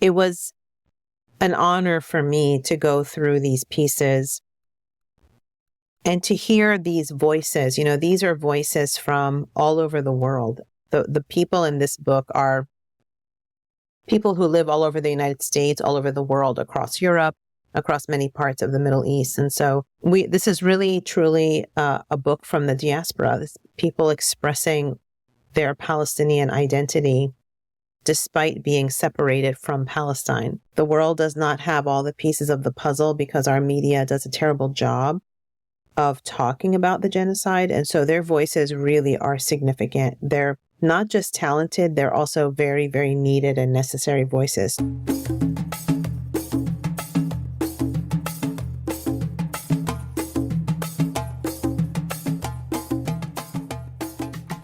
it was an honor for me to go through these pieces and to hear these voices. You know, these are voices from all over the world. The people in this book are people who live all over the United States, all over the world, across Europe, across many parts of the Middle East. And so this is really, truly a book from the diaspora. This people expressing their Palestinian identity despite being separated from Palestine. The world does not have all the pieces of the puzzle because our media does a terrible job of talking about the genocide. And so their voices really are significant. They're not just talented, they're also very, very needed and necessary voices.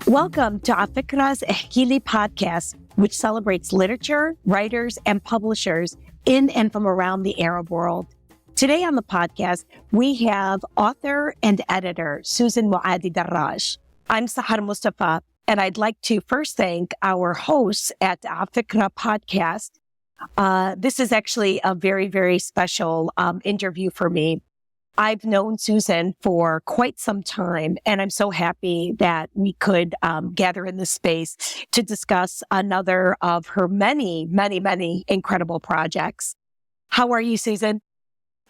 Welcome to Afikra's Ehkili podcast, which celebrates literature, writers, and publishers in and from around the Arab world. Today on the podcast, we have author and editor Susan Muaddi Darraj. I'm Sahar Mustafah, and I'd like to first thank our hosts at the Afikra podcast. This is actually a very, very special interview for me. I've known Susan for quite some time, and I'm so happy that we could gather in this space to discuss another of her many, many, many incredible projects. How are you, Susan?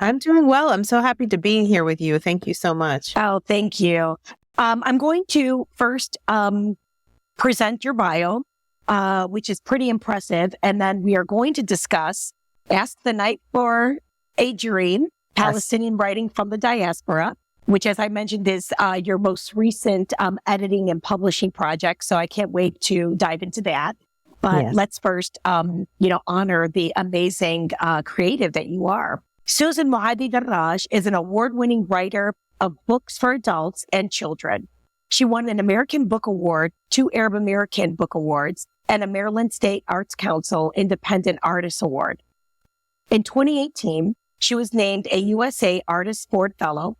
I'm doing well. I'm so happy to be here with you. Thank you so much. Oh, thank you. I'm going to first present your bio, which is pretty impressive, and then we are going to discuss Ask the Night for a Dream, Palestinian Writing from the Diaspora, which, as I mentioned, is your most recent editing and publishing project. So I can't wait to dive into that. But let's first, honor the amazing creative that you are. Susan Muaddi Darraj is an award-winning writer of books for adults and children. She won an American Book Award, 2 Arab American Book Awards, and a Maryland State Arts Council Independent Artist Award. In 2018, she was named a USA Artist Board Fellow.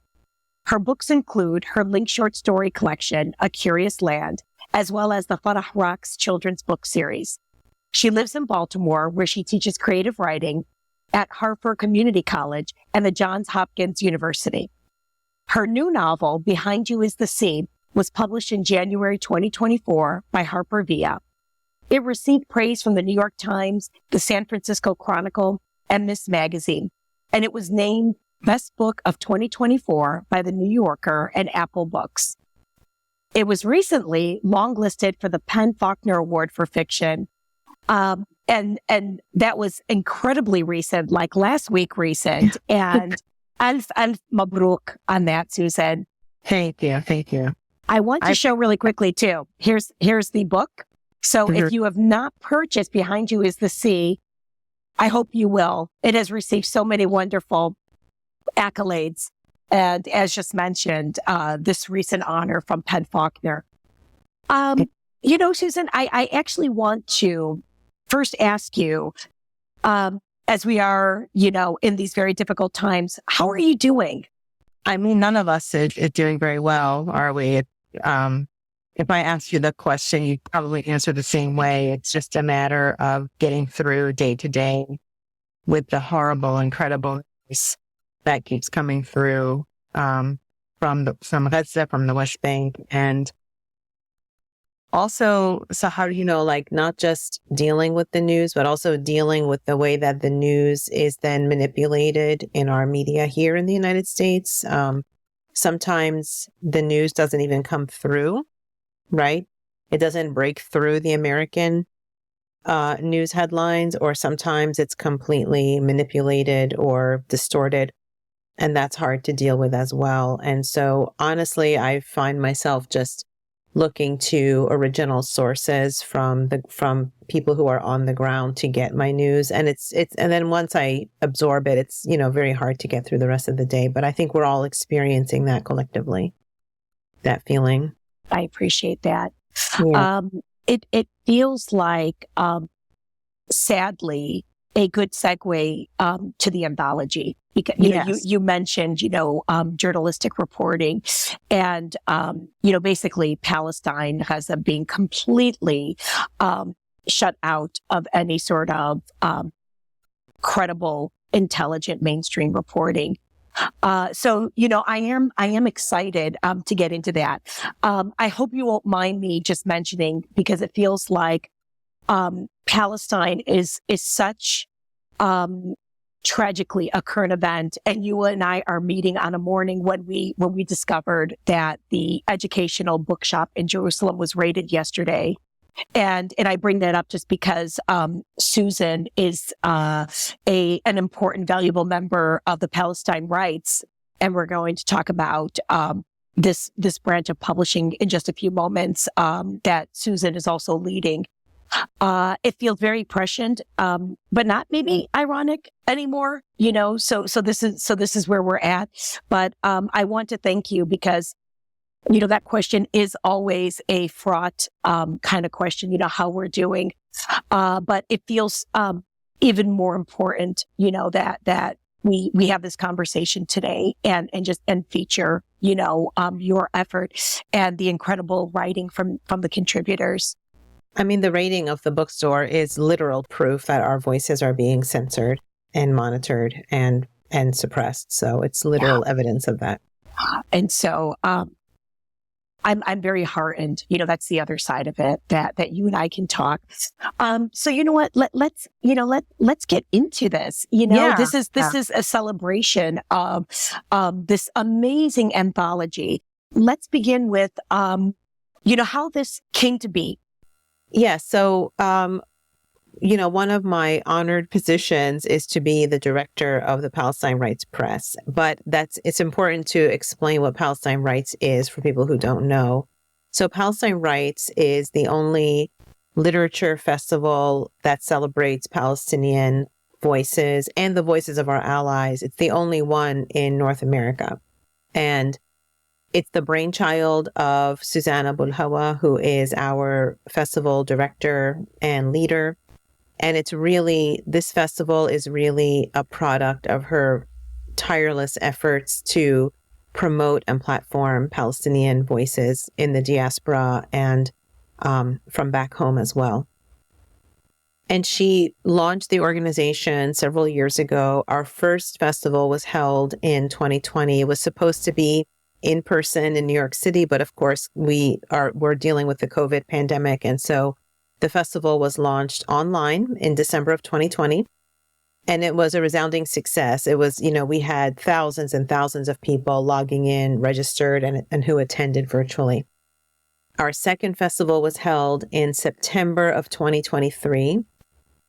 Her books include her linked short story collection, A Curious Land, as well as the Farah Rocks children's book series. She lives in Baltimore, where she teaches creative writing at Hartford Community College and the Johns Hopkins University. Her new novel, Behind You is the Sea, was published in January 2024 by Harper Via. It received praise from the New York Times, the San Francisco Chronicle, and Ms. Magazine, and it was named Best Book of 2024 by The New Yorker and Apple Books. It was recently longlisted for the PEN/Faulkner Award for Fiction, and that was incredibly recent, like last week recent, and alf mabruk on that, Susan. Thank you. I want to show really quickly too. Here's the book. So if you have not purchased Behind You is the Sea, I hope you will. It has received so many wonderful accolades. And as just mentioned, this recent honor from PEN/Faulkner. Susan, I actually want to first ask you, as we are, in these very difficult times, how are you doing? I mean, none of us is doing very well, are we? If I ask you the question, you'd probably answer the same way. It's just a matter of getting through day to day with the horrible, incredible news that keeps coming through from Gaza, from the West Bank. And also, Sahar, not just dealing with the news, but also dealing with the way that the news is then manipulated in our media here in the United States. Sometimes the news doesn't even come through, right? It doesn't break through the American news headlines, or sometimes it's completely manipulated or distorted. And that's hard to deal with as well. And so honestly, I find myself just looking to original sources from people who are on the ground to get my news. And and then once I absorb it, it's, very hard to get through the rest of the day. But I think we're all experiencing that collectively, that feeling. I appreciate that. Yeah. It feels like, sadly, a good segue to the anthology. Because, you mentioned, journalistic reporting, and, basically Palestine has been completely shut out of any sort of credible, intelligent mainstream reporting. So, I am excited to get into that. I hope you won't mind me just mentioning, because it feels like Palestine is such tragically a current event, and you and I are meeting on a morning when we discovered that the educational bookshop in Jerusalem was raided yesterday. And I bring that up just because Susan is an important, valuable member of the Palestine Writes, and we're going to talk about this branch of publishing in just a few moments that Susan is also leading. It feels very prescient, but not maybe ironic anymore. So this is where we're at. But I want to thank you, because that question is always a fraught kind of question, how we're doing. But it feels even more important, that we have this conversation today and feature, your effort and the incredible writing from the contributors. I mean, the rating of the bookstore is literal proof that our voices are being censored and monitored and suppressed. So it's literal evidence of that. And so, I'm very heartened. That's the other side of it, that you and I can talk. So you know what? Let's get into this. This is a celebration of this amazing anthology. Let's begin with how this came to be. Yeah. So one of my honored positions is to be the director of the Palestine Writes Press, but it's important to explain what Palestine Writes is for people who don't know. So Palestine Writes is the only literature festival that celebrates Palestinian voices and the voices of our allies. It's the only one in North America. And it's the brainchild of Susan Muaddi Darraj, who is our festival director and leader. And this festival is really a product of her tireless efforts to promote and platform Palestinian voices in the diaspora and from back home as well. And she launched the organization several years ago. Our first festival was held in 2020. It was supposed to be in person in New York City, but of course we're dealing with the COVID pandemic. And so the festival was launched online in December of 2020, and it was a resounding success. It was, we had thousands and thousands of people logging in, registered, and who attended virtually. Our second festival was held in September of 2023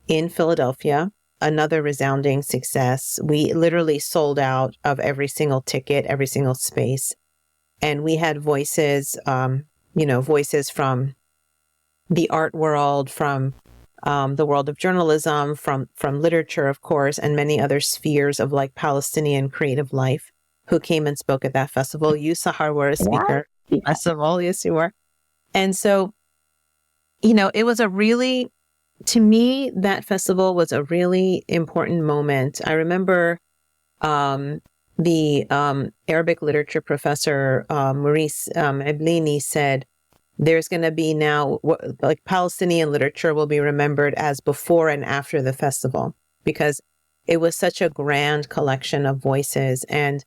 in Philadelphia, another resounding success. We literally sold out of every single ticket, every single space. And we had voices, voices from the art world, from the world of journalism, from literature, of course, and many other spheres of Palestinian creative life who came and spoke at that festival. You, Sahar, were a speaker. Yeah. Festival, yes, you were. And so, it was to me, that festival was a really important moment. I remember the Arabic literature professor, Maurice Eblini, said, there's going to be now, Palestinian literature will be remembered as before and after the festival, because it was such a grand collection of voices. And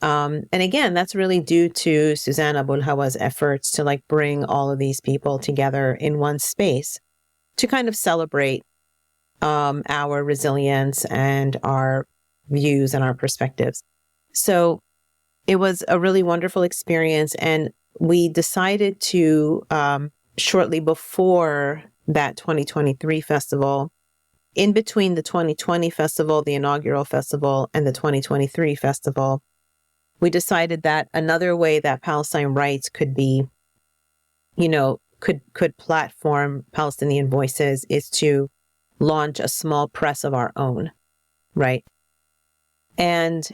again, that's really due to Susan Muaddi Darraj's efforts to bring all of these people together in one space to kind of celebrate our resilience and our views and our perspectives. So it was a really wonderful experience. And we decided to, shortly before that 2023 festival, in between the 2020 festival, the inaugural festival, and the 2023 festival, we decided that another way that Palestine Writes could be, could platform Palestinian voices is to launch a small press of our own, right? And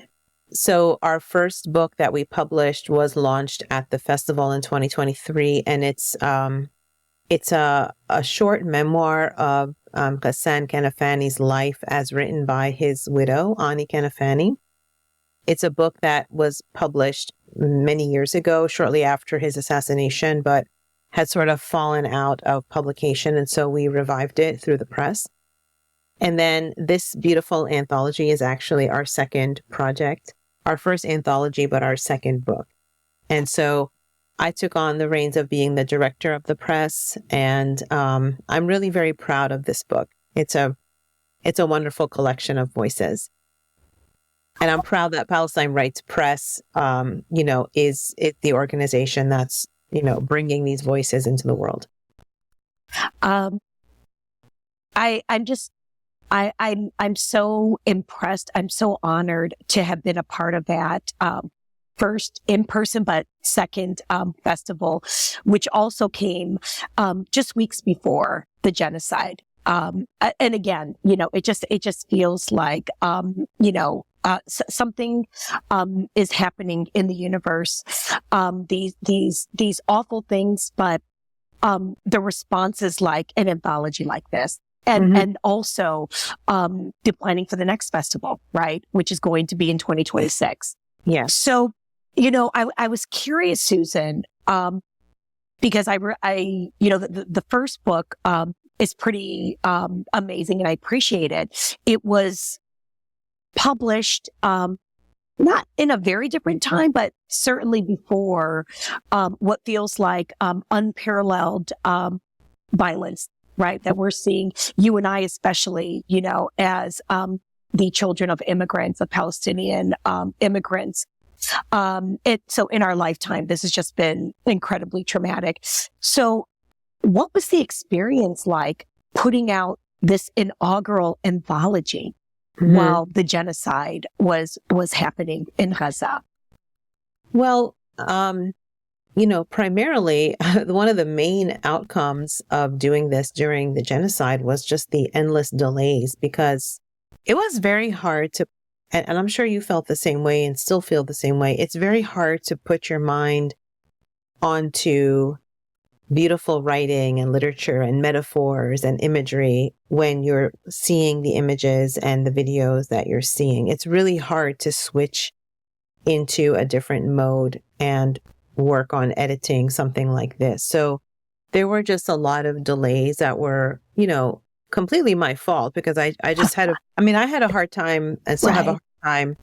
so our first book that we published was launched at the festival in 2023, and it's a short memoir of Ghassan Kanafani's life as written by his widow, Ani Kanafani. It's a book that was published many years ago, shortly after his assassination, but had sort of fallen out of publication, and so we revived it through the press. And then this beautiful anthology is actually our second project, our first anthology, but our second book. And so I took on the reins of being the director of the press, and I'm really very proud of this book. It's a wonderful collection of voices. And I'm proud that Palestine Writes Press, is the organization that's, bringing these voices into the world. I'm so impressed. I'm so honored to have been a part of that. First in person, but second festival, which also came just weeks before the genocide. And again, it just feels like something is happening in the universe. These awful things, but the responses like an anthology like this. And also the planning for the next festival, right? Which is going to be in 2026. Yeah. So, I was curious, Susan, because the first book is pretty amazing, and I appreciate it. It was published not in a very different time, but certainly before what feels like unparalleled violence, right? That we're seeing, you and I especially, as the children of immigrants, of Palestinian immigrants. So in our lifetime, this has just been incredibly traumatic. So what was the experience like putting out this inaugural anthology while the genocide was happening in Gaza? Well, primarily one of the main outcomes of doing this during the genocide was just the endless delays, because it was very hard to, and I'm sure you felt the same way and still feel the same way. It's very hard to put your mind onto beautiful writing and literature and metaphors and imagery when you're seeing the images and the videos that you're seeing. It's really hard to switch into a different mode and work on editing something like this. So there were just a lot of delays that were, completely my fault, because I just had I had a hard time and still have a hard time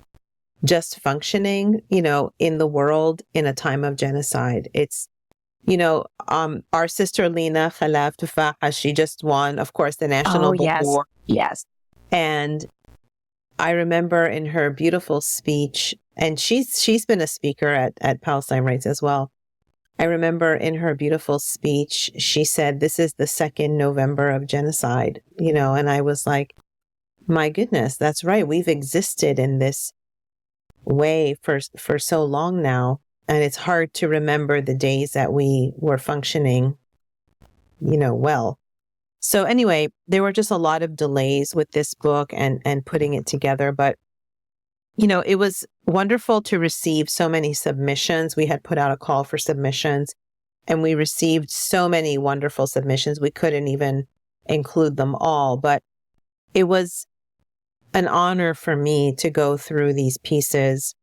just functioning, in the world in a time of genocide. It's, our sister Lina Khalaf Tufaha, she just won, of course, the National Book Award. Yes. And I remember in her beautiful speech, and she's been a speaker at Palestine Writes as well. I remember in her beautiful speech, she said, "This is the second November of genocide," and I was like, my goodness, that's right. We've existed in this way for so long now. And it's hard to remember the days that we were functioning, well. So anyway, there were just a lot of delays with this book and putting it together. But, it was wonderful to receive so many submissions. We had put out a call for submissions, and we received so many wonderful submissions. We couldn't even include them all. But it was an honor for me to go through these pieces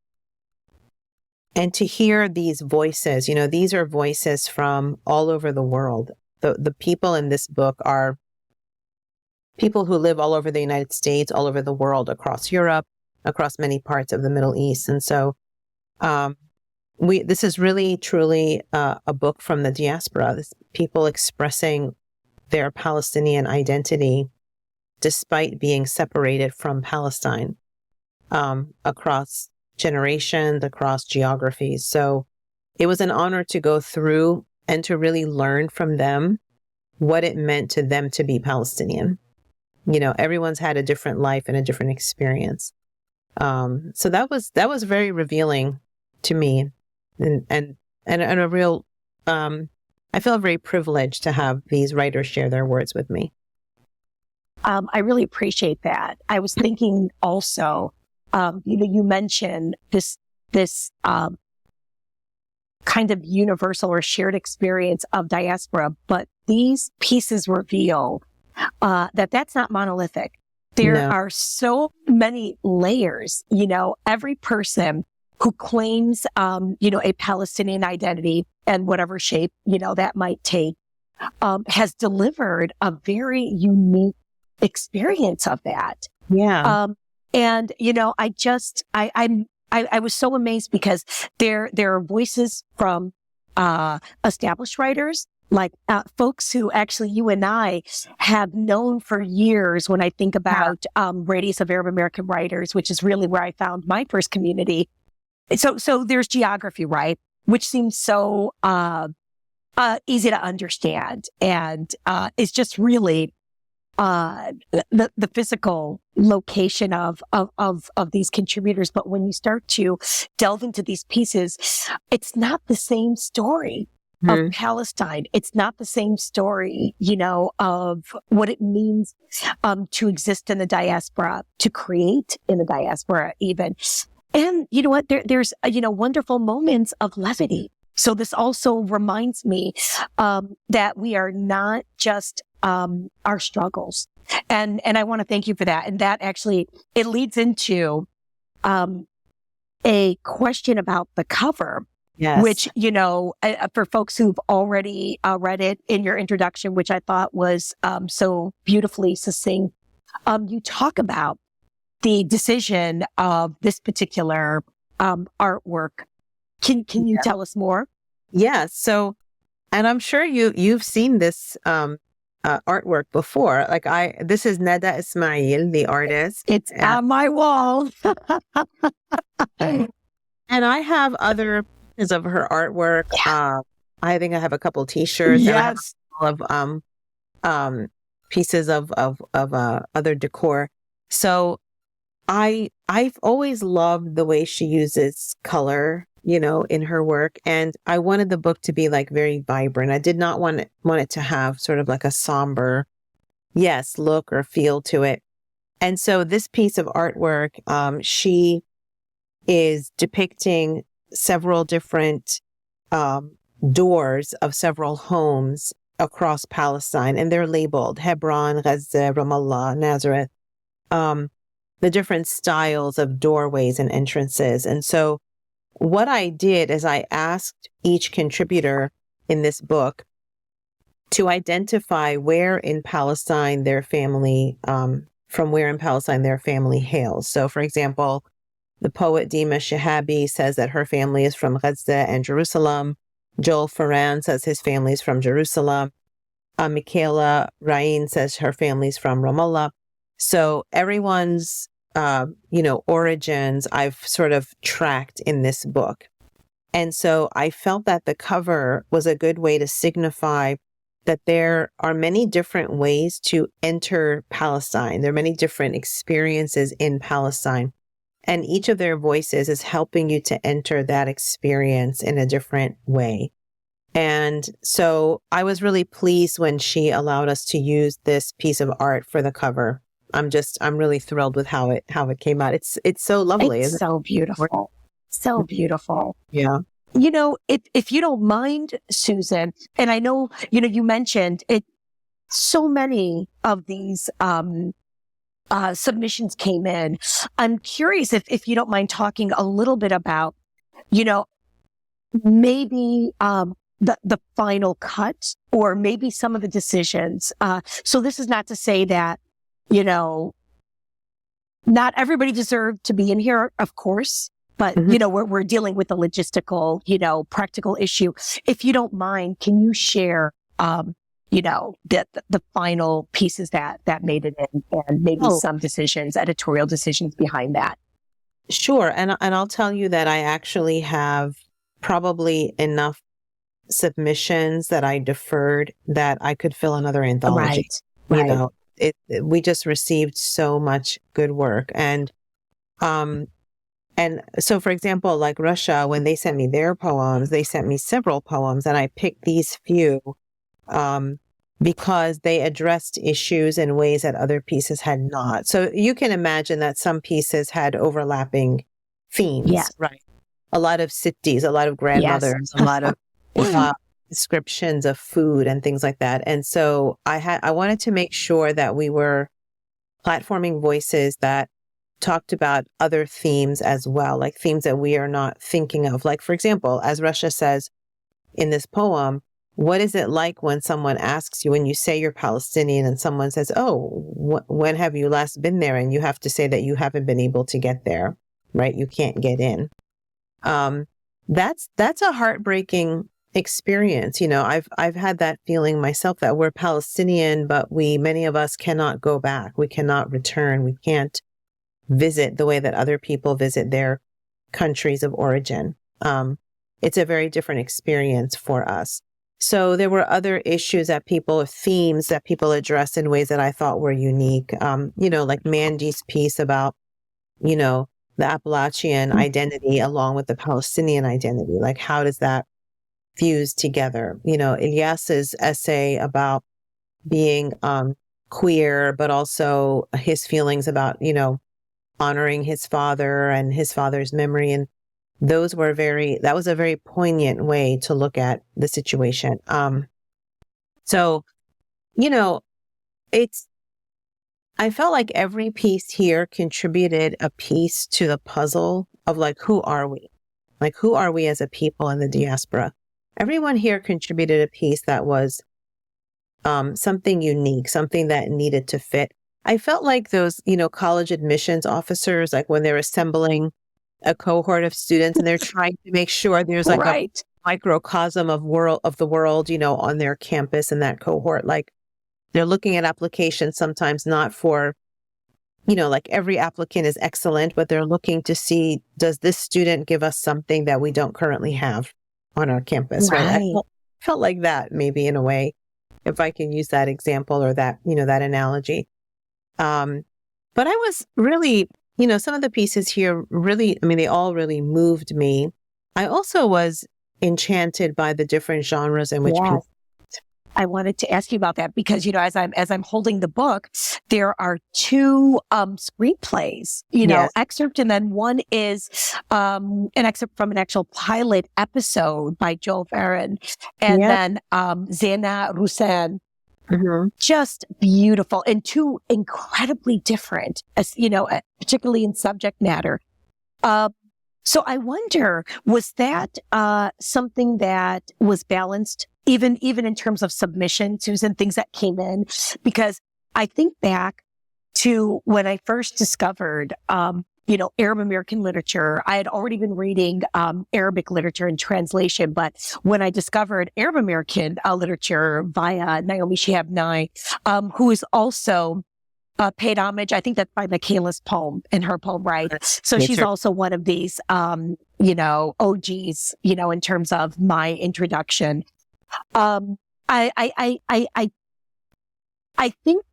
and to hear these voices. These are voices from all over the world. The people in this book are people who live all over the United States, all over the world, across Europe, across many parts of the Middle East. And so this is really, truly a book from the diaspora. This people expressing their Palestinian identity despite being separated from Palestine across generations, across geographies. So it was an honor to go through and to really learn from them what it meant to them to be Palestinian. Everyone's had a different life and a different experience. So that was very revealing to me, and a real, I feel very privileged to have these writers share their words with me. I really appreciate that. I was thinking also, you mentioned this kind of universal or shared experience of diaspora, but these pieces reveal that that's not monolithic. There are so many layers. Every person who claims, a Palestinian identity and whatever shape, that might take, has delivered a very unique experience of that. Yeah. And, you know, I was so amazed because there are voices from, established writers, like, folks who actually you and I have known for years. When I think about, Radius of Arab American Writers, which is really where I found my first community. So there's geography, right? Which seems so, easy to understand. And, it's just really, the physical location of these contributors. But when you start to delve into these pieces, it's not the same story of Palestine. It's not the same story, you know, of what it means, to exist in the diaspora, to create in the diaspora even. And you know what? There's, you know, wonderful moments of levity. So this also reminds me, that we are not just, our struggles. And I want to thank you for that. And that actually, it leads into, a question about the cover. Yes. Which, you know, for folks who've already, read it in your introduction, which I thought was, so beautifully succinct, you talk about the decision of this particular, artwork. Can you tell us more? Yeah. So, and I'm sure you've seen this artwork before. Like this is Nada Ismail, the artist. It's on my wall. And I have other pieces of her artwork. Yeah. I think I have a couple T-shirts. Yes. And I have of pieces of other decor. So I've always loved the way she uses color, you know, in her work. And I wanted the book to be like very vibrant. I did not want it to have sort of like a somber, look or feel to it. And so this piece of artwork, she is depicting several different doors of several homes across Palestine, and they're labeled Hebron, Gaza, Ramallah, Nazareth, the different styles of doorways and entrances. And so what I did is I asked each contributor in this book to identify where in Palestine their family, from where in Palestine their family hails. So, for example, the poet Dima Shahabi says that her family is from Gaza and Jerusalem. Joel Ferran says his family is from Jerusalem. Michaela Rain says her family's from Ramallah. So everyone's, origins I've sort of tracked in this book. And so I felt that the cover was a good way to signify that there are many different ways to enter Palestine. There are many different experiences in Palestine. And each of their voices is helping you to enter that experience in a different way. And so I was really pleased when she allowed us to use this piece of art for the cover. I'm really thrilled with how it came out. It's so lovely. It's so beautiful. So beautiful. Yeah. You know, if you don't mind, Susan, and I know, you mentioned it, so many of these, submissions came in. I'm curious if you don't mind talking a little bit about, maybe, the final cut, or maybe some of the decisions. So this is not to say that, not everybody deserved to be in here, of course, but, we're dealing with a logistical, practical issue. If you don't mind, can you share, the final pieces that made it in, and maybe some decisions, editorial decisions behind that? Sure. And I'll tell you that I actually have probably enough submissions that I deferred that I could fill another anthology. Right. We just received so much good work. And so, for example, like Russia, when they sent me their poems, they sent me several poems, and I picked these few because they addressed issues in ways that other pieces had not. So you can imagine that some pieces had overlapping themes, right? A lot of sittis, a lot of grandmothers, a lot of descriptions of food and things like that. And so I wanted to make sure that we were platforming voices that talked about other themes as well, like themes that we are not thinking of. Like, for example, as Russia says in this poem, what is it like when someone asks you, when you say you're Palestinian and someone says, oh, when have you last been there? And you have to say that you haven't been able to get there, right? You can't get in. That's a heartbreaking experience. You know, I've had that feeling myself, that we're Palestinian, but many of us cannot go back. We cannot return. We can't visit the way that other people visit their countries of origin. It's a very different experience for us. So there were other issues themes that people addressed in ways that I thought were unique. You know, like Mandy's piece about, you know, the Appalachian identity along with the Palestinian identity. Like, how does that fuse together? You know, Ilyas's essay about being queer, but also his feelings about, you know, honoring his father and his father's memory. And that was a very poignant way to look at the situation. So, you know, I felt like every piece here contributed a piece to the puzzle of like, who are we? Like, who are we as a people in the diaspora? Everyone here contributed a piece that was something unique, something that needed to fit. I felt like those, you know, college admissions officers, like when they're assembling a cohort of students and they're trying to make sure there's like a microcosm of the world, you know, on their campus and that cohort. Like, they're looking at applications sometimes not for, you know, like every applicant is excellent, but they're looking to see, does this student give us something that we don't currently have on our campus, right? I felt like that, maybe, in a way, if I can use that example or that, you know, that analogy. But I was really, you know, some of the pieces here really, I mean, they all really moved me. I also was enchanted by the different genres in which people. I wanted to ask you about that because, you know, as I'm holding the book, there are two screenplays, you know, excerpt, and then one is an excerpt from an actual pilot episode by Joel Farron, and then Zena Rusan. Just beautiful, and two incredibly different, as you know, particularly in subject matter. So I wonder, was that something that was balanced, even in terms of submission, Susan, things that came in? Because I think back to when I first discovered, you know, Arab American literature. I had already been reading Arabic literature in translation, but when I discovered Arab American literature via Naomi Shihab Nye, who is also paid homage, I think that's by Michaela's poem in her poem, right? So she's also one of these, you know, OGs, you know, in terms of my introduction. I think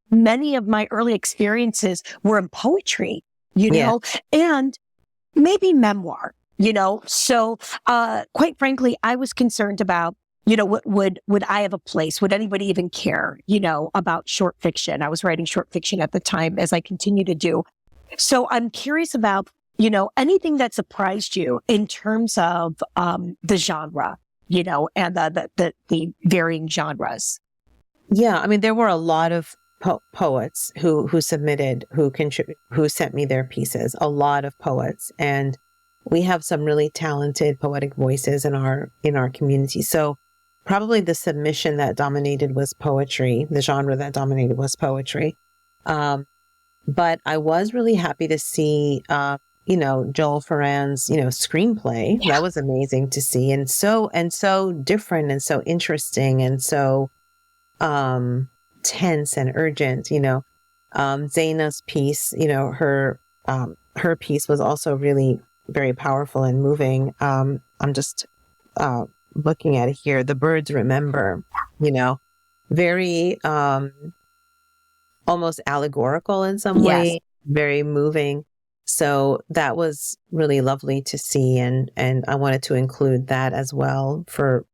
many of my early experiences were in poetry, you know, and maybe memoir, you know. So, quite frankly, I was concerned about, you know, would I have a place? Would anybody even care, you know, about short fiction? I was writing short fiction at the time, as I continue to do. So I'm curious about, you know, anything that surprised you in terms of the genre, you know, and the varying genres. Yeah, I mean, there were a lot of poets who submitted, who sent me their pieces. A lot of poets, and we have some really talented poetic voices in our community. So probably the submission that dominated was poetry. The genre that dominated was poetry. But I was really happy to see, you know, Joel Farran's, you know, screenplay. Yeah. That was amazing to see, and so different and so interesting and so tense and urgent. You know, Zaina's piece, you know, her piece was also really very powerful and moving. I'm just looking at it here. The Birds Remember, you know, very almost allegorical in some way, very moving. So that was really lovely to see, and I wanted to include that as well for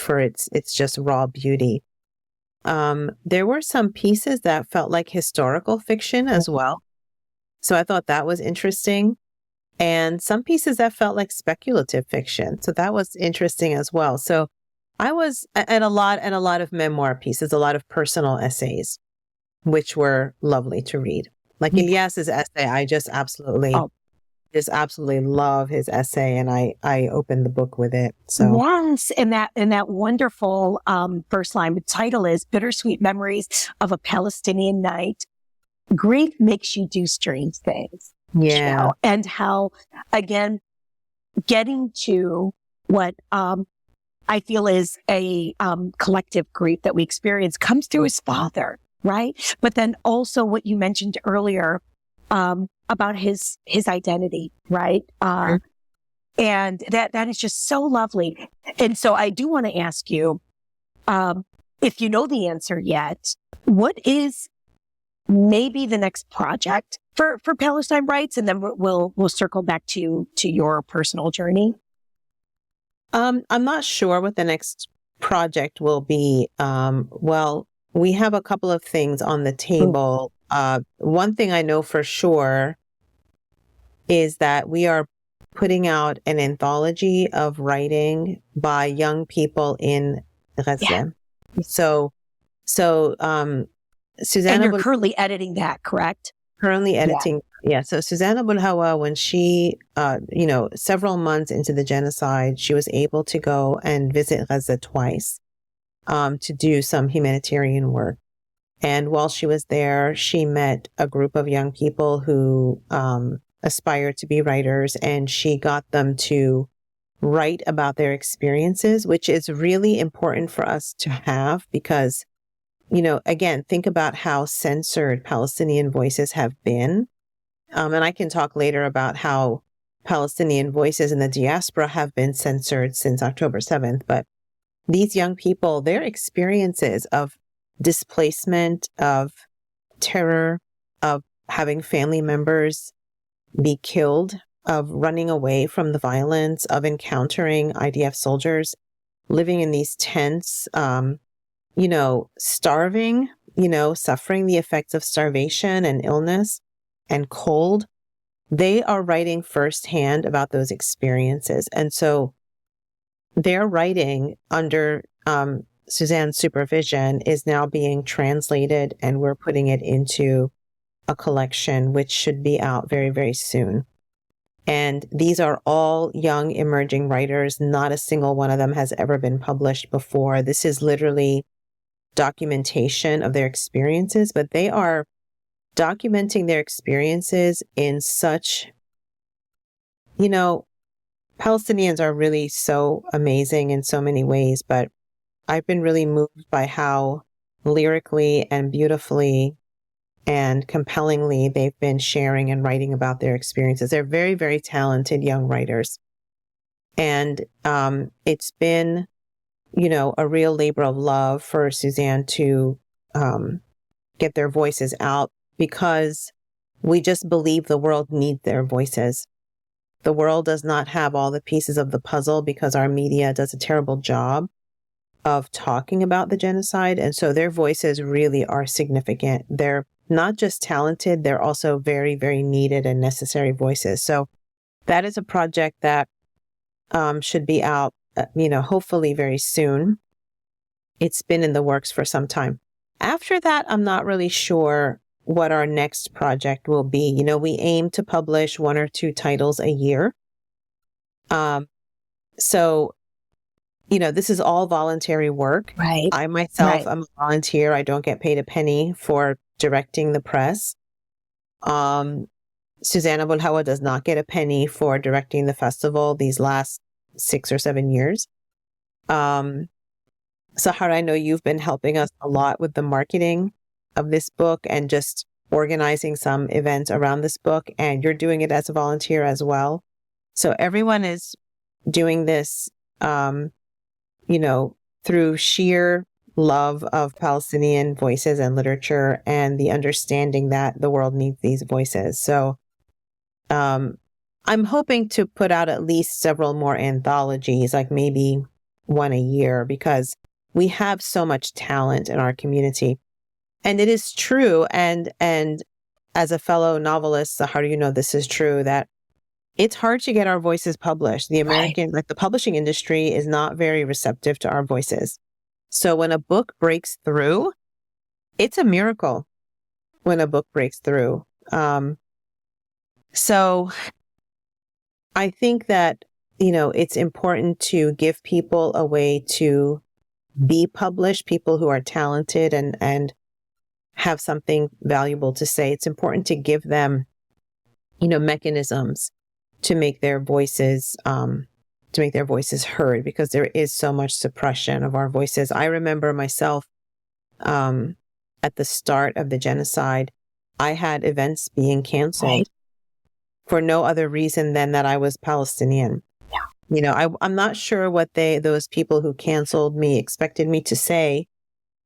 its just raw beauty. There were some pieces that felt like historical fiction as well. So I thought that was interesting. And some pieces that felt like speculative fiction. So that was interesting as well. So I was at a lot of memoir pieces, a lot of personal essays, which were lovely to read. Like Ilyas's essay, I just absolutely just absolutely love his essay, and I opened the book with it. So Yes, and that wonderful first line. The title is "Bittersweet Memories of a Palestinian Night." Grief makes you do strange things. yeah, And how, again, getting to what I feel is a collective grief that we experience comes through his father, right? But then also what you mentioned earlier about his identity, right? And that is just so lovely. And so I do want to ask you, if you know the answer yet, what is maybe the next project for Palestine Writes, and then we'll circle back to your personal journey. I'm not sure what the next project will be. Well, we have a couple of things on the table. One thing I know for sure is that we are putting out an anthology of writing by young people in Gaza. Yeah. So, Susanna, and you're currently editing that, correct? Currently editing. Yeah. So Susanna Bulhawa, when she, several months into the genocide, she was able to go and visit Gaza twice, to do some humanitarian work. And while she was there, she met a group of young people who, aspire to be writers, and she got them to write about their experiences, which is really important for us to have because again, think about how censored Palestinian voices have been. And I can talk later about how Palestinian voices in the diaspora have been censored since October 7th. But these young people, their experiences of displacement, of terror, of having family members be killed, of running away from the violence, of encountering IDF soldiers, living in these tents, starving, suffering the effects of starvation and illness and cold, they are writing firsthand about those experiences. And so their writing under Suzanne's supervision is now being translated, and we're putting it into a collection, which should be out very, very soon. And these are all young emerging writers. Not a single one of them has ever been published before. This is literally documentation of their experiences, but they are documenting their experiences in such, Palestinians are really so amazing in so many ways, but I've been really moved by how lyrically and beautifully and compellingly they've been sharing and writing about their experiences. They're very, very talented young writers. And it's been a real labor of love for Suzanne to get their voices out, because we just believe the world needs their voices. The world does not have all the pieces of the puzzle because our media does a terrible job of talking about the genocide. And so their voices really are significant. They're not just talented, they're also very, very needed and necessary voices. So that is a project that should be out hopefully very soon. It's been in the works for some time. After that, I'm not really sure what our next project will be. We aim to publish 1 or 2 titles a year. So, this is all voluntary work. Right. I myself am a volunteer. I don't get paid a penny for directing the press. Susanna Bulhawa does not get a penny for directing the festival these last 6 or 7 years. Sahar, I know you've been helping us a lot with the marketing of this book and just organizing some events around this book, and you're doing it as a volunteer as well. So everyone is doing this, through sheer love of Palestinian voices and literature and the understanding that the world needs these voices. So I'm hoping to put out at least several more anthologies, like maybe 1 a year, because we have so much talent in our community. And it is true. And as a fellow novelist, Sahar, this is true, that it's hard to get our voices published. The American, the publishing industry is not very receptive to our voices. So when a book breaks through, it's a miracle when a book breaks through. So I think that, it's important to give people a way to be published, people who are talented and have something valuable to say. It's important to give them, mechanisms to make their voices, heard, because there is so much suppression of our voices. I remember myself, at the start of the genocide, I had events being canceled for no other reason than that I was Palestinian. I'm not sure what those people who canceled me expected me to say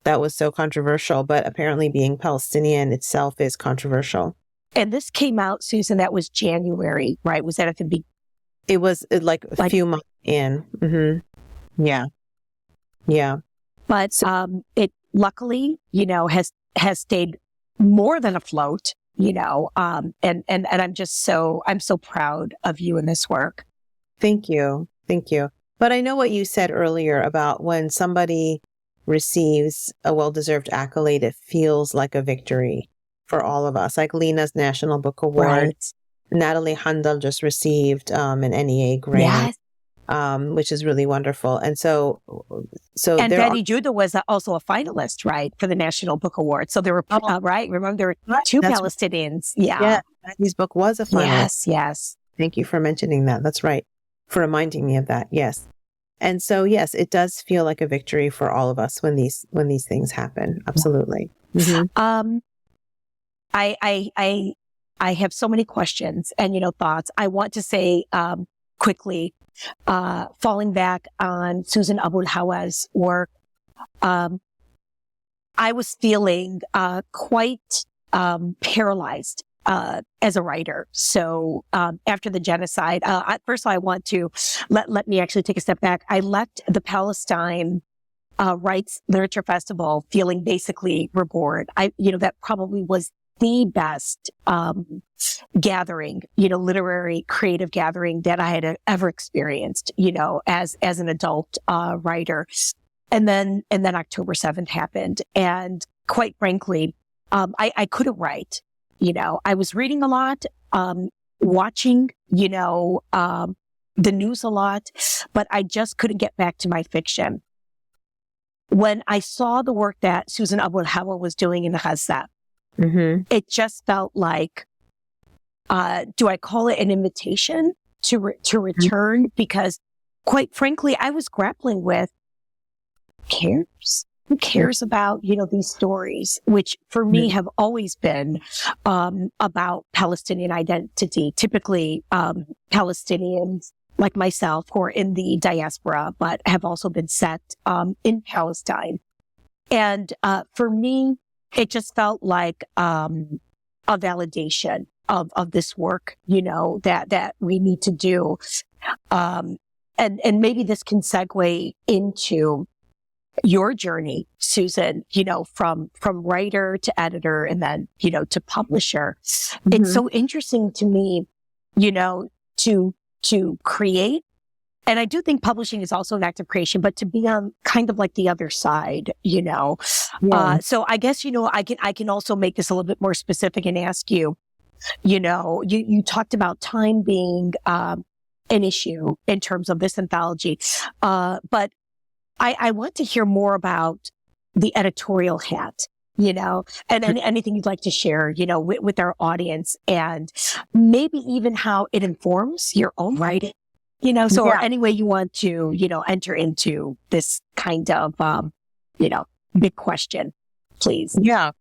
that was so controversial, but apparently being Palestinian itself is controversial. And this came out, Susan, that was January, right? Was that at the beginning? It was like a few months in. Mm-hmm. Yeah. Yeah. But it luckily, has stayed more than afloat, and I'm so proud of you in this work. Thank you. Thank you. But I know what you said earlier about when somebody receives a well-deserved accolade, it feels like a victory for all of us. Like Lena's National Book Award. Right. Natalie Handel just received an NEA grant, which is really wonderful. And so and Betty Judah was also a finalist, right, for the National Book Award. So there were right. Remember, there were two Palestinians. Yeah, Betty's book was a finalist. Yes. Thank you for mentioning that. That's right, for reminding me of that. Yes. And so, yes, it does feel like a victory for all of us when these things happen. Absolutely. Mm-hmm. I have so many questions and, thoughts. I want to say quickly, falling back on Susan Abu Hawa's work, I was feeling quite paralyzed as a writer. So after the genocide, first of all, I want to let me actually take a step back. I left the Palestine Writes Literature Festival feeling basically reborn. That probably was the best gathering, literary creative gathering that I had ever experienced, as an adult writer. And then October 7th happened. And quite frankly, I couldn't write. I was reading a lot, watching, the news a lot, but I just couldn't get back to my fiction. When I saw the work that Susan Abu Hawa was doing in Gaza, it just felt like, do I call it an invitation to return? Because quite frankly, I was grappling with, who cares about, these stories, which for me have always been about Palestinian identity, typically Palestinians like myself who are in the diaspora, but have also been set in Palestine. And for me, it just felt like a validation of this work, that we need to do. And maybe this can segue into your journey, Susan, from writer to editor and then, to publisher. It's so interesting to me, to create. And I do think publishing is also an act of creation, but to be on kind of like the other side, so I guess, I can also make this a little bit more specific and ask you, you talked about time being an issue in terms of this anthology. But I want to hear more about the editorial hat, and anything you'd like to share, with our audience, and maybe even how it informs your own writing, or any way you want to, enter into this kind of, big question, please. Yeah.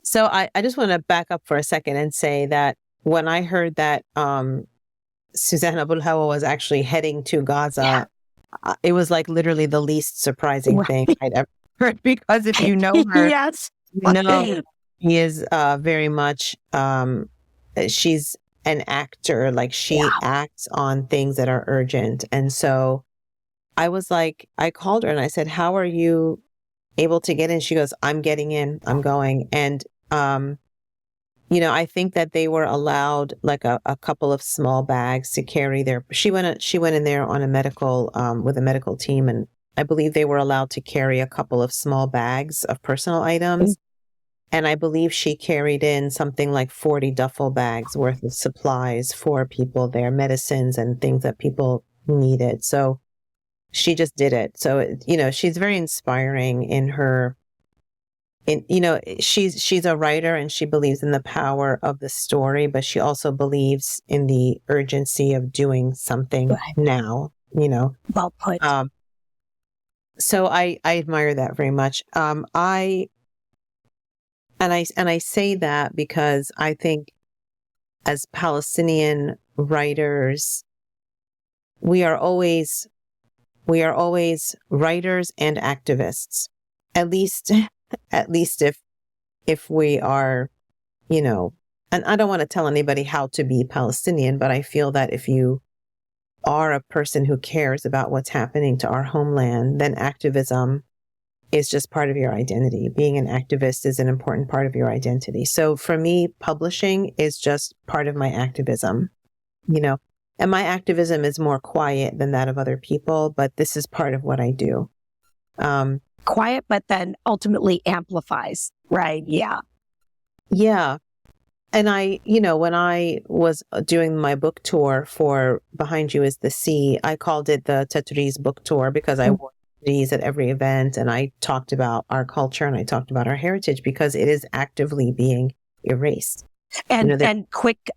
So I just want to back up for a second and say that when I heard that Susan Abu Hawa was actually heading to Gaza, it was like literally the least surprising thing I'd ever heard, because if you know her, he is very much, she's an actor, like she acts on things that are urgent. And so I was like, I called her and I said, how are you able to get in? She goes, I'm getting in, I'm going. And, I think that they were allowed like a couple of small bags to carry she went in there on a medical, with a medical team. And I believe they were allowed to carry a couple of small bags of personal items. And I believe she carried in something like 40 duffel bags worth of supplies for people there, medicines and things that people needed. So she just did it. So, she's very inspiring in her, she's a writer and she believes in the power of the story, but she also believes in the urgency of doing something now, Well put. So I admire that very much. I say that because I think as Palestinian writers, we are always writers and activists. At least if we are, and I don't want to tell anybody how to be Palestinian, but I feel that if you are a person who cares about what's happening to our homeland, then activism is just part of your identity. Being an activist is an important part of your identity. So for me, publishing is just part of my activism, and my activism is more quiet than that of other people, but this is part of what I do. Quiet, but then ultimately amplifies, right? Yeah. Yeah. And when I was doing my book tour for Behind You is the Sea, I called it the Tatriz book tour because I wore these at every event and I talked about our culture and I talked about our heritage because it is actively being erased. And quick,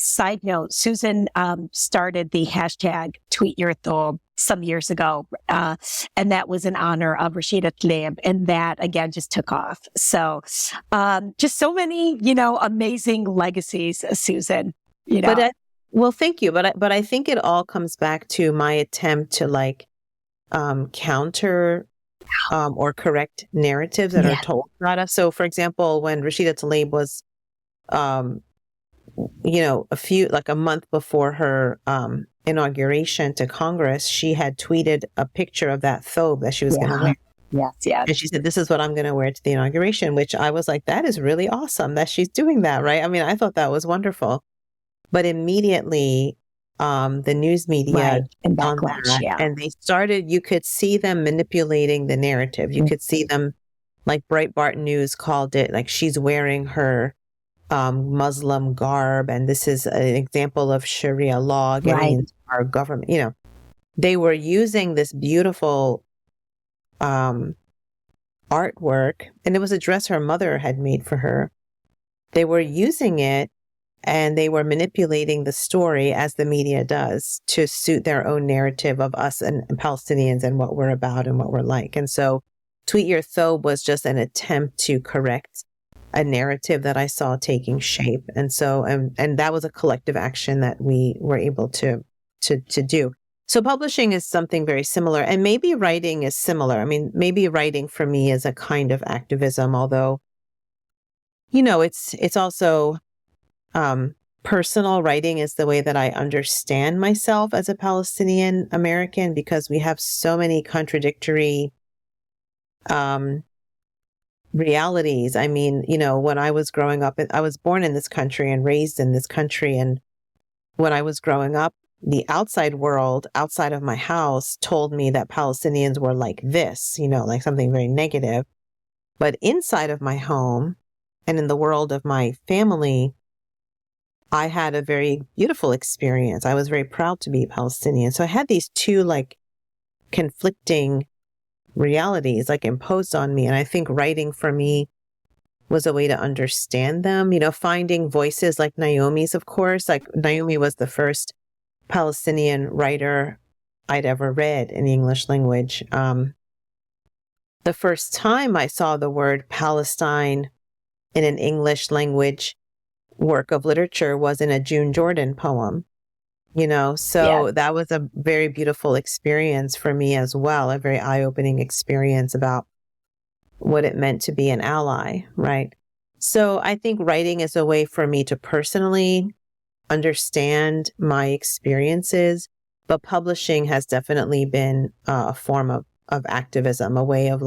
side note, Susan started the hashtag Tweet Your Thought some years ago. And that was in honor of Rashida Tlaib. And that, again, just took off. So just so many, amazing legacies, Susan. Well, thank you. But I think it all comes back to my attempt to counter or correct narratives that are told about us. So, for example, when Rashida Tlaib was, a month before her inauguration to Congress, she had tweeted a picture of that thobe that she was going to wear. Yes. And she said, "This is what I'm going to wear to the inauguration," which I was like, that is really awesome that she's doing that, right? I mean, I thought that was wonderful. But immediately, the news media and backlash, and they started, you could see them manipulating the narrative. You could see them, like Breitbart News called it, like she's wearing her Muslim garb, and this is an example of Sharia law getting into our government. They were using this beautiful artwork, and it was a dress her mother had made for her. They were using it and they were manipulating the story, as the media does, to suit their own narrative of us and Palestinians and what we're about and what we're like. And so Tweet Your Thobe was just an attempt to correct a narrative that I saw taking shape. And so, and that was a collective action that we were able to do. So publishing is something very similar, and maybe writing is similar. I mean, maybe writing for me is a kind of activism, although, it's also, personal. Writing is the way that I understand myself as a Palestinian American, because we have so many contradictory, realities. I mean, when I was growing up, I was born in this country and raised in this country. And when I was growing up, the outside world, outside of my house, told me that Palestinians were like this, like something very negative. But inside of my home and in the world of my family, I had a very beautiful experience. I was very proud to be Palestinian. So I had these two conflicting realities imposed on me. And I think writing for me was a way to understand them, finding voices like Naomi's, of course. Like Naomi was the first Palestinian writer I'd ever read in the English language. The first time I saw the word Palestine in an English language work of literature was in a June Jordan poem, so that was a very beautiful experience for me as well, a very eye-opening experience about what it meant to be an ally, right? So I think writing is a way for me to personally understand my experiences, but publishing has definitely been a form of activism, a way of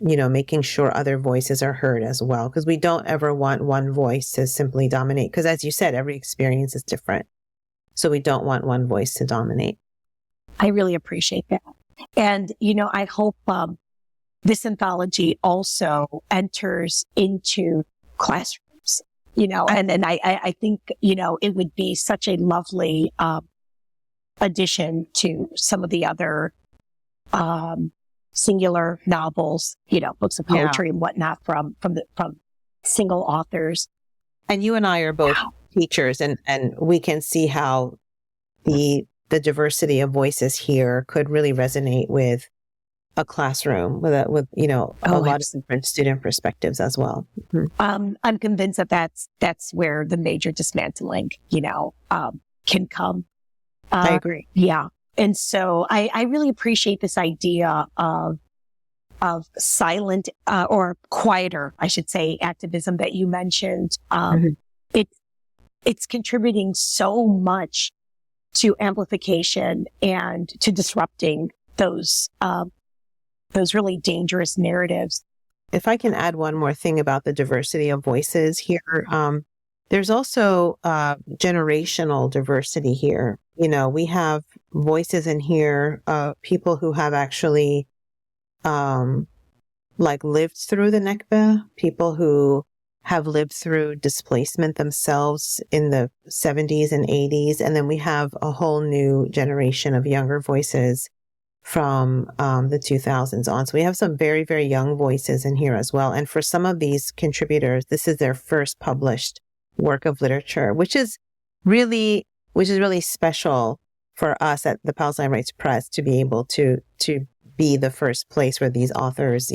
making sure other voices are heard as well, because we don't ever want one voice to simply dominate, because as you said, every experience is different. So we don't want one voice to dominate. I really appreciate that. And, I hope this anthology also enters into classrooms, and I think, it would be such a lovely addition to some of the other singular novels, books of poetry and whatnot from single authors. And you and I are both teachers, and we can see how the diversity of voices here could really resonate with a classroom with a lot of different student perspectives as well. I'm convinced that that's where the major dismantling, can come. I agree. Yeah. And so I really appreciate this idea of silent, or quieter, I should say, activism that you mentioned. It's contributing so much to amplification and to disrupting those really dangerous narratives. If I can add one more thing about the diversity of voices here, there's also generational diversity here. We have voices in here, people who have actually lived through the Nakba, people who have lived through displacement themselves in the 70s and 80s. And then we have a whole new generation of younger voices from the 2000s on. So we have some very, very young voices in here as well. And for some of these contributors, this is their first published work of literature, which is really special for us at the Palestine Writes Press to be able to be the first place where these authors,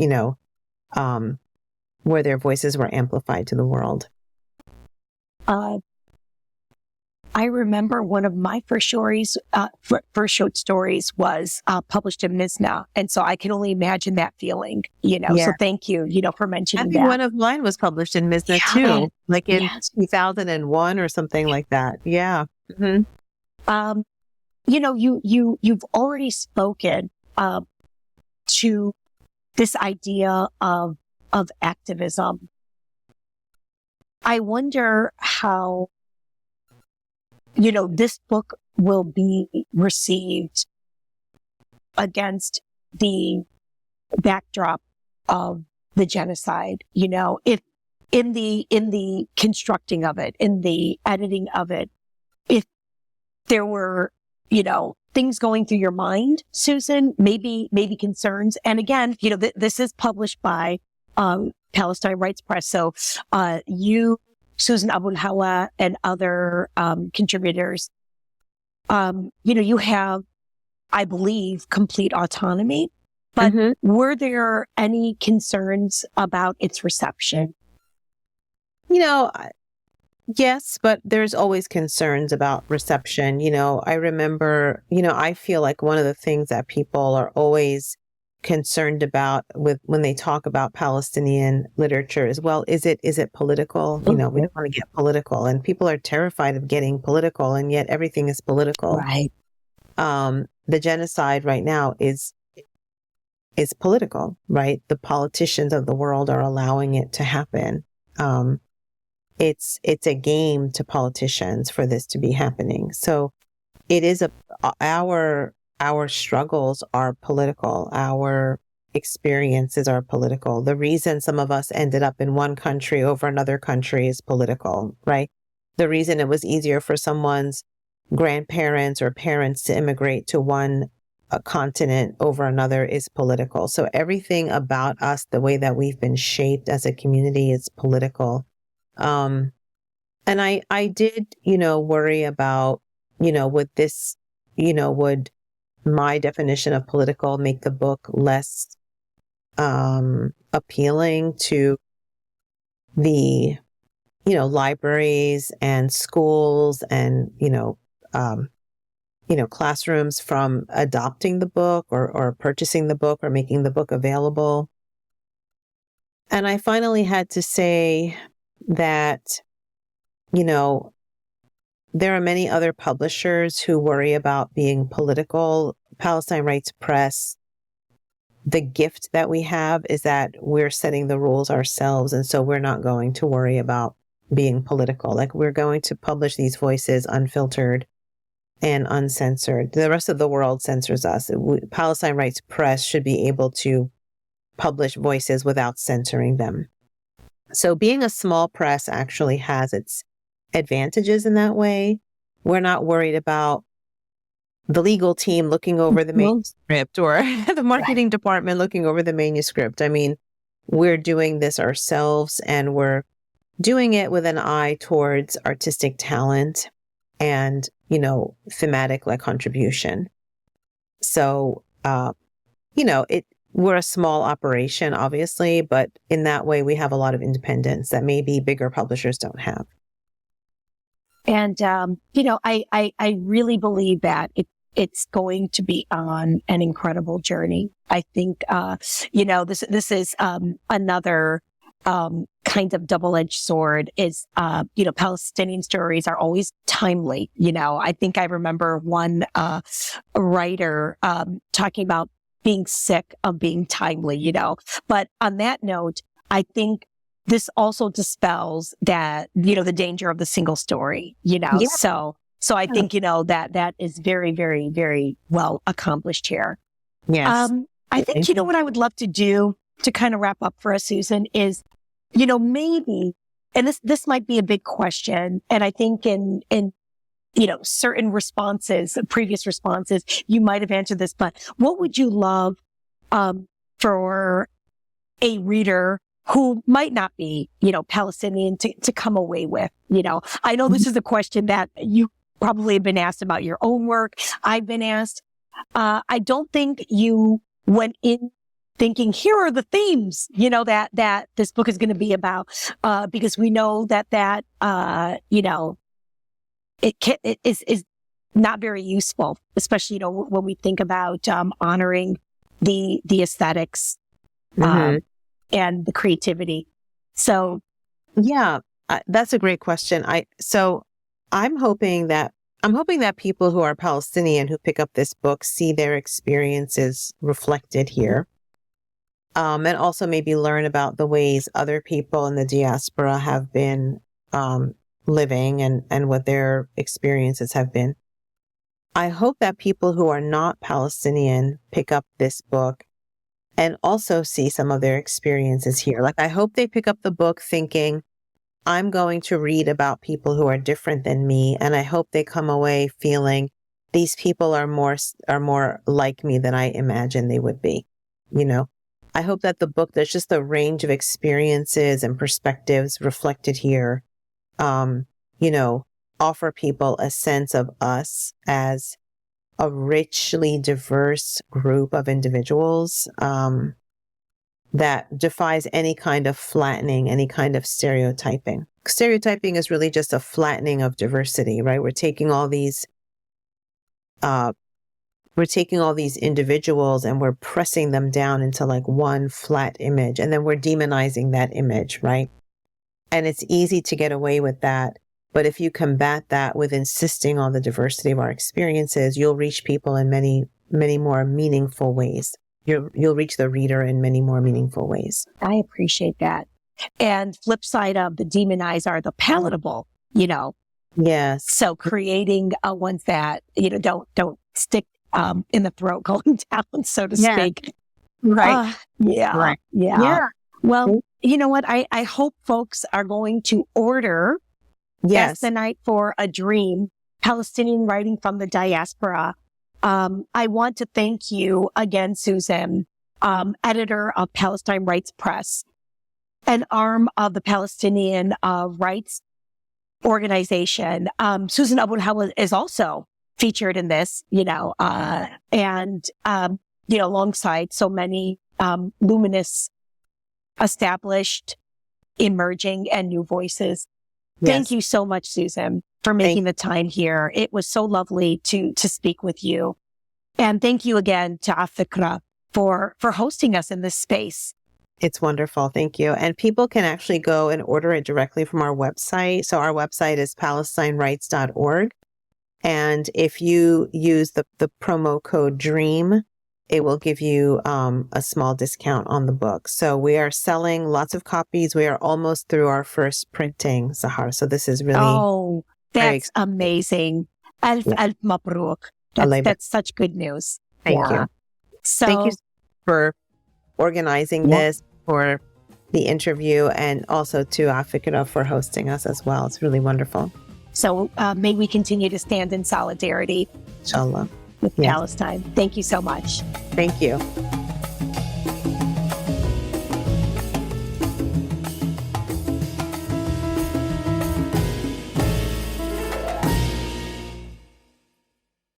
where their voices were amplified to the world. I remember one of my first short stories was published in Mizna. And so I can only imagine that feeling, So thank you, for mentioning that. One of mine was published in Mizna too, in 2001 or something like that. Yeah. Mm-hmm. You've already spoken to this idea of activism. I wonder how this book will be received against the backdrop of the genocide, if in the constructing of it, in the editing of it, if there were, things going through your mind, Susan, maybe concerns. And again, this is published by Palestine Writes Press. So you, Susan Abu Hawa, and other contributors, you have, I believe, complete autonomy. But were there any concerns about its reception? Yes, but there's always concerns about reception. I remember, I feel like one of the things that people are always concerned about when they talk about Palestinian literature as well, is it political? We don't want to get political, and people are terrified of getting political, and yet everything is political. Right. The genocide right now is political, right? The politicians of the world are allowing it to happen. It's a game to politicians for this to be happening. So it is our struggles are political. Our experiences are political. The reason some of us ended up in one country over another country is political, right? The reason it was easier for someone's grandparents or parents to immigrate to one continent over another is political. So everything about us, the way that we've been shaped as a community, is political. And I did, worry about, would this, would my definition of political make the book less appealing to the, libraries and schools and, classrooms from adopting the book or purchasing the book or making the book available. And I finally had to say that, there are many other publishers who worry about being political. Palestine Writes Press, the gift that we have is that we're setting the rules ourselves. And so we're not going to worry about being political. We're going to publish these voices unfiltered and uncensored. The rest of the world censors us. Palestine Writes Press should be able to publish voices without censoring them. So being a small press actually has its advantages in that way. We're not worried about the legal team looking over the manuscript or the marketing department looking over the manuscript. I mean, we're doing this ourselves, and we're doing it with an eye towards artistic talent and, thematic contribution. So, we're a small operation, obviously, but in that way, we have a lot of independence that maybe bigger publishers don't have. And, I really believe that it's going to be on an incredible journey. I think, this is another kind of double-edged sword is, Palestinian stories are always timely. I think I remember one writer talking about being sick of being timely, But on that note, I think this also dispels that, the danger of the single story, Yeah. So I think, that is very, very, very well accomplished here. Yes. I think, what I would love to do to kind of wrap up for us, Susan, is, maybe, and this might be a big question. And I think in certain responses, previous responses, you might have answered this, but what would you love, for a reader who might not be, Palestinian to come away with? I know this is a question that you probably have been asked about your own work. I've been asked. I don't think you went in thinking, here are the themes, that this book is going to be about, because we know that, it is not very useful, especially, when we think about, honoring the aesthetics, and the creativity. So, yeah, that's a great question. I'm hoping that people who are Palestinian who pick up this book see their experiences reflected here, and also maybe learn about the ways other people in the diaspora have been living and what their experiences have been. I hope that people who are not Palestinian pick up this book and also see some of their experiences here. I hope they pick up the book thinking, I'm going to read about people who are different than me. And I hope they come away feeling these people are more like me than I imagined they would be. I hope that the book, there's just a range of experiences and perspectives reflected here, offer people a sense of us as a richly diverse group of individuals, that defies any kind of flattening, any kind of stereotyping. Stereotyping is really just a flattening of diversity, right? We're taking all these individuals and we're pressing them down into one flat image, and then we're demonizing that image, right? And it's easy to get away with that. But if you combat that with insisting on the diversity of our experiences, you'll reach people in many, many more meaningful ways. You'll reach the reader in many more meaningful ways. I appreciate that. And flip side of the demonize are the palatable, Yes. So creating ones that, don't stick in the throat going down, so to speak. Right. Yeah. Right. Yeah. Well, you know what? I hope folks are going to order Yes the Night for a Dream, Palestinian Writing from the Diaspora. I want to thank you again, Susan, editor of Palestine Writes Press, an arm of the Palestinian Rights organization. Susan Abu Hawa is also featured in this, and alongside so many luminous, established, emerging, and new voices. Yes. Thank you so much, Susan, for making the time here. It was so lovely to speak with you. And thank you again to Afikra for hosting us in this space. It's wonderful. Thank you. And people can actually go and order it directly from our website. So our website is PalestineWrites.org. And if you use the promo code DREAM, it will give you a small discount on the book. So we are selling lots of copies. We are almost through our first printing, Sahar. So this is really... Oh, that's amazing. Alf mabruk. That's such good news. Thank you. So, thank you for organizing this, for the interview, and also to Afikra for hosting us as well. It's really wonderful. So may we continue to stand in solidarity, Inshallah, with Palestine. Thank you so much. Thank you.